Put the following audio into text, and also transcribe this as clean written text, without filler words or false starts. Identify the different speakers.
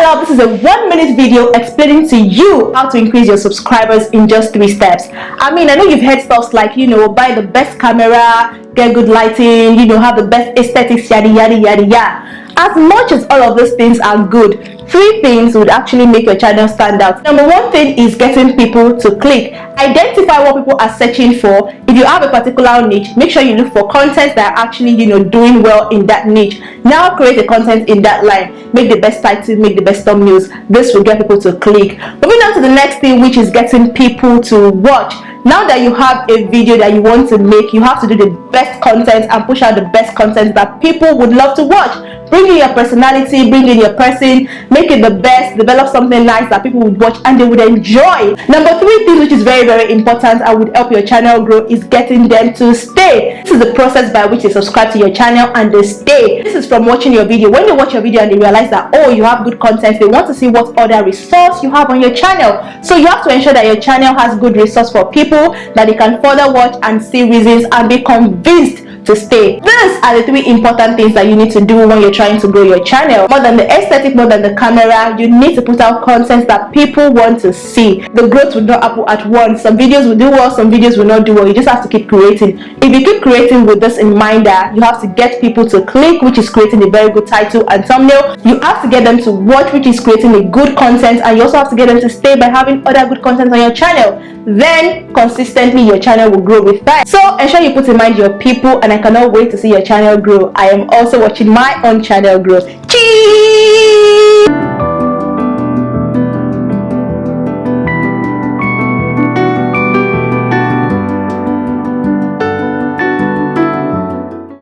Speaker 1: up, this is a 1-minute video explaining to you how to increase your subscribers in just 3 steps. I know you've heard stuff like, buy the best camera, get good lighting, have the best aesthetics, yada yada yada yada. As much as all of those things are good, 3 things would actually make your channel stand out. Number 1 thing is getting people to click. Identify what people are searching for. If you have a particular niche, make sure you look for content that are actually doing well in that niche. Now create a content in that line. Make the best title, make the best thumbnails. This will get people to click. Moving on to the next thing, which is getting people to watch. Now that you have a video that you want to make, you have to do the best content and push out the best content that people would love to watch. Bring in your personality, bring in your person, make it the best, develop something nice that people would watch and they would enjoy. Number 3 thing, which is very, very important and would help your channel grow, is getting them to stay. This is the process by which they subscribe to your channel and they stay. This is from watching your video. When they watch your video and they realize that, oh, you have good content, they want to see what other resource you have on your channel. So you have to ensure that your channel has good resource for people that they can further watch and see reasons and be convinced to stay. These are the 3 important things that you need to do when you're trying to grow your channel. More than the aesthetic, more than the camera, you need to put out content that people want to see. The growth will not happen at once. Some videos will do well, some videos will not do well. You just have to keep creating. If you keep creating with this in mind, that you have to get people to click, which is creating a very good title and thumbnail. You have to get them to watch, which is creating a good content, and you also have to get them to stay by having other good content on your channel. Then consistently your channel will grow with time. So ensure you put in mind your people, and I cannot wait to see your channel grow. I am also watching my own channel grow. Cheese!